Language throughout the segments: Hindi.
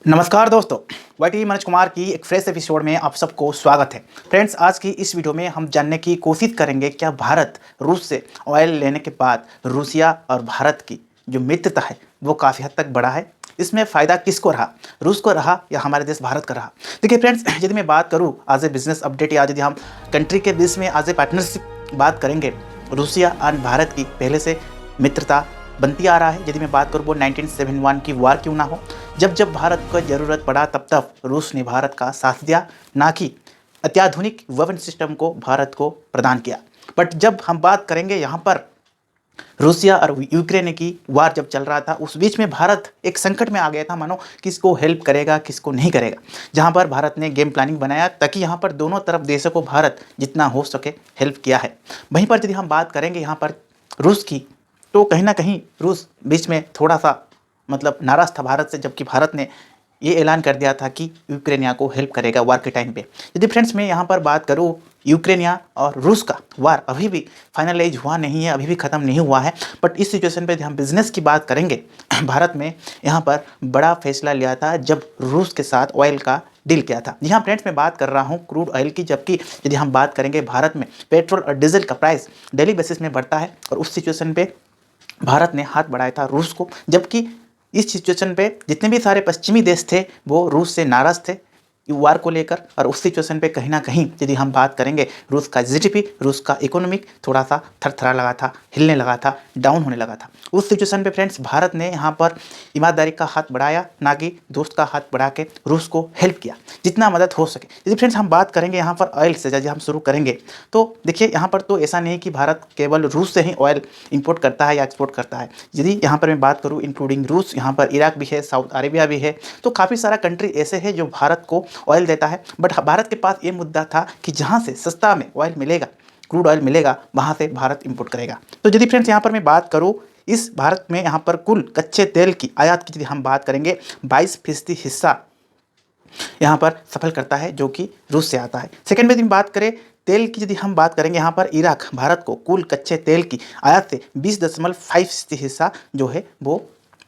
नमस्कार दोस्तों, वाईटी मनोज कुमार की एक फ्रेश एपिसोड में आप सबको स्वागत है। फ्रेंड्स, आज की इस वीडियो में हम जानने की कोशिश करेंगे क्या भारत रूस से ऑयल लेने के बाद रूसिया और भारत की जो मित्रता है वो काफ़ी हद तक बढ़ा है। इसमें फ़ायदा किसको रहा, रूस को रहा या हमारे देश भारत का रहा। देखिए फ्रेंड्स, यदि मैं बात करूँ आज ए बिजनेस अपडेट या यदि हम कंट्री के बीच में आज ए पार्टनरशिप बात करेंगे, रूसिया और भारत की पहले से मित्रता बनती आ रहा है। यदि मैं बात करूँ वो 1971 की वार क्यों ना हो, जब जब भारत को ज़रूरत पड़ा तब तब रूस ने भारत का साथ दिया, ना कि अत्याधुनिक वेपन सिस्टम को भारत को प्रदान किया। बट जब हम बात करेंगे यहाँ पर रूसिया और यूक्रेन की वार जब चल रहा था, उस बीच में भारत एक संकट में आ गया था, मानो किसको हेल्प करेगा किसको नहीं करेगा। जहाँ पर भारत ने गेम प्लानिंग बनाया ताकि यहाँ पर दोनों तरफ देशों को भारत जितना हो सके हेल्प किया है। वहीं पर यदि हम बात करेंगे यहाँ पर रूस की, तो कहीं ना कहीं रूस बीच में थोड़ा सा मतलब नाराज़ था भारत से, जबकि भारत ने ये ऐलान कर दिया था कि यूक्रेनिया को हेल्प करेगा वार के टाइम पे। यदि फ्रेंड्स मैं यहाँ पर बात करूँ, यूक्रेनिया और रूस का वार अभी भी फाइनलाइज हुआ नहीं है, अभी भी ख़त्म नहीं हुआ है। बट इस सिचुएशन पे हम बिजनेस की बात करेंगे, भारत में यहाँ पर बड़ा फैसला लिया था जब रूस के साथ ऑयल का डील किया था। जी हाँ फ्रेंड्स, मैं बात कर रहा हूँ क्रूड ऑयल की। जबकि यदि हम बात करेंगे भारत में पेट्रोल और डीजल का प्राइस डेली बेसिस में बढ़ता है, और उस सिचुएशन पे भारत ने हाथ बढ़ाया था रूस को। जबकि इस सिचुएशन पे जितने भी सारे पश्चिमी देश थे वो रूस से नाराज़ थे वार को लेकर, और उस सिचुएशन पे कहीं ना कहीं यदि हम बात करेंगे रूस का जीडीपी, रूस का इकोनॉमिक थोड़ा सा थरथरा लगा था, हिलने लगा था, डाउन होने लगा था। उस सिचुएशन पे फ्रेंड्स भारत ने यहाँ पर ईमानदारी का हाथ बढ़ाया, ना कि दोस्त का हाथ बढ़ा के रूस को हेल्प किया जितना मदद हो सके। यदि फ्रेंड्स हम बात करेंगे यहाँ पर ऑयल से, यदि हम शुरू करेंगे तो देखिए यहाँ पर तो ऐसा नहीं कि भारत केवल रूस से ही ऑयल इंपोर्ट करता है या एक्सपोर्ट करता है। यदि यहाँ पर मैं बात करूँ इंक्लूडिंग रूस, यहाँ पर इराक भी है, साउथ अरेबिया भी है, तो काफ़ी सारा कंट्री ऐसे है जो भारत को ऑयल देता है। बट भारत के पास ये मुद्दा था कि जहाँ से सस्ता में ऑयल मिलेगा, क्रूड ऑयल मिलेगा, वहाँ से भारत इंपोर्ट करेगा। तो यदि फ्रेंड्स यहाँ पर मैं बात करूँ, इस भारत में यहाँ पर कुल कच्चे तेल की आयात की यदि हम बात करेंगे 22% हिस्सा यहाँ पर सफल करता है जो कि रूस से आता है। सेकेंड में यदि बात करें तेल की, यदि हम बात करेंगे यहाँ पर इराक भारत को कुल कच्चे तेल की आयात से 20.5% हिस्सा जो है वो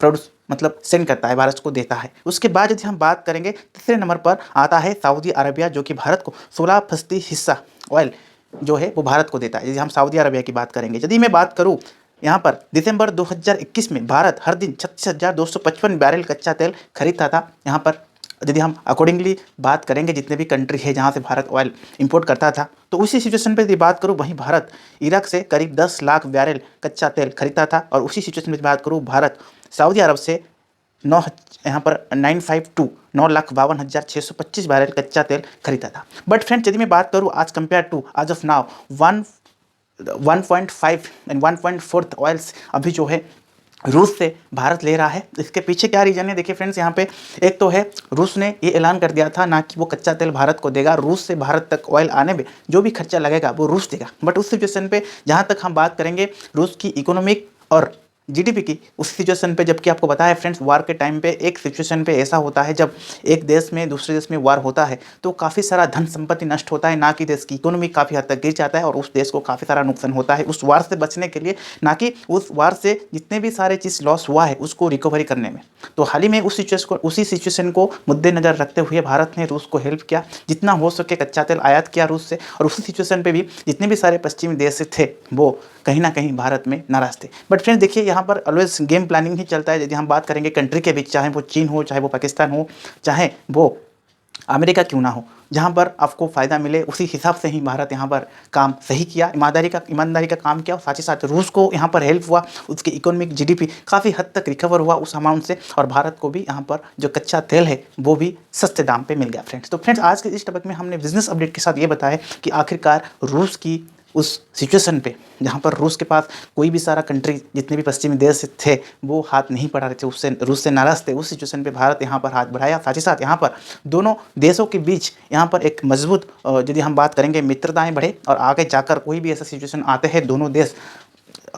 प्रोड्यूस मतलब सेंड करता है, भारत को देता है। उसके बाद यदि हम बात करेंगे तीसरे नंबर पर आता है सऊदी अरबिया, जो कि भारत को 16% हिस्सा ऑयल जो है वो भारत को देता है। यदि हम सऊदी अरबिया की बात करेंगे, यदि मैं बात करूँ यहाँ पर दिसंबर 2021 में भारत हर दिन 36,255 बैरल कच्चा तेल खरीदता था। यहाँ पर यदि हम अकॉर्डिंगली बात करेंगे जितने भी कंट्री है जहाँ से भारत ऑयल इंपोर्ट करता था, तो उसी सिचुएशन पे यदि बात करूँ वहीं भारत इराक से करीब 10 लाख बैरल कच्चा तेल खरीदता था। और उसी सिचुएशन में बात करूँ भारत सऊदी अरब से यहाँ पर 9,52,625 बैरल कच्चा तेल खरीदा था। बट फ्रेंड्स यदि मैं बात करूँ आज कंपेयर टू आज ऑफ नाउ 1.5 एंड 1.4 ऑयल्स अभी जो है रूस से भारत ले रहा है। इसके पीछे क्या रीज़न है, देखिए फ्रेंड्स यहाँ पे एक तो है रूस ने ये ऐलान कर दिया था ना कि वो कच्चा तेल भारत को देगा, रूस से भारत तक ऑयल आने में जो भी खर्चा लगेगा वो रूस देगा। बट उस सिचुएशन पे जहाँ तक हम बात करेंगे रूस की इकोनॉमिक और जीडीपी की, उस सिचुएशन पे जबकि आपको पता है फ्रेंड्स वार के टाइम पे एक सिचुएशन पे ऐसा होता है जब एक देश में दूसरे देश में वार होता है तो काफ़ी सारा धन संपत्ति नष्ट होता है, ना कि देश की इकोनॉमी काफ़ी हद तक गिर जाता है और उस देश को काफ़ी सारा नुकसान होता है उस वार से बचने के लिए, ना कि उस वार से जितने भी सारे चीज़ लॉस हुआ है उसको रिकवरी करने में। तो हाल ही में उसी सिचुएशन को मद्देनजर रखते हुए भारत ने रूस को हेल्प किया, जितना हो सके कच्चा तेल आयात किया रूस से। और उसी सिचुएशन पे भी जितने भी सारे पश्चिमी देश थे वो कहीं ना कहीं भारत में नाराज थे। बट फ्रेंड्स देखिए यहाँ पर ऑलवेज गेम प्लानिंग ही चलता है। यदि हम बात करेंगे कंट्री के बीच, चाहे वो चीन हो, चाहे वो पाकिस्तान हो, चाहे वो अमेरिका क्यों ना हो, जहाँ पर आपको फ़ायदा मिले उसी हिसाब से ही भारत यहाँ पर काम सही किया, ईमानदारी का काम किया। और साथ ही साथ रूस को यहाँ पर हेल्प हुआ, उसकी इकोनॉमिक जीडीपी काफ़ी हद तक रिकवर हुआ उस अमाउंट से, और भारत को भी यहाँ पर जो कच्चा तेल है वो भी सस्ते दाम पे मिल गया फ्रेंड्स। तो फ्रेंड्स आज के इस टॉपिक में हमने बिजनेस अपडेट के साथ ये बताया कि आखिरकार रूस की उस सिचुएशन पे जहाँ पर रूस के पास कोई भी सारा कंट्री जितने भी पश्चिमी देश थे वो हाथ नहीं बढ़ा रहे थे, उससे रूस से नाराज़ थे। उस सिचुएशन पे भारत यहाँ पर हाथ बढ़ाया। साथ ही साथ यहाँ पर दोनों देशों के बीच यहाँ पर एक मजबूत यदि हम बात करेंगे मित्रताएं बढ़े, और आगे जाकर कोई भी ऐसा सिचुएशन आते हैं दोनों देश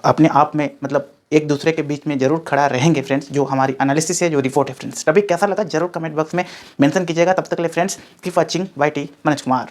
अपने आप में मतलब एक दूसरे के बीच में जरूर खड़ा रहेंगे फ्रेंड्स। जो हमारी एनालिसिस है, जो रिपोर्ट है फ्रेंड्स, तभी कैसा लगा जरूर कमेंट बॉक्स में मेंशन कीजिएगा। तब तक के लिए friends keep watching YT Manoj Kumar.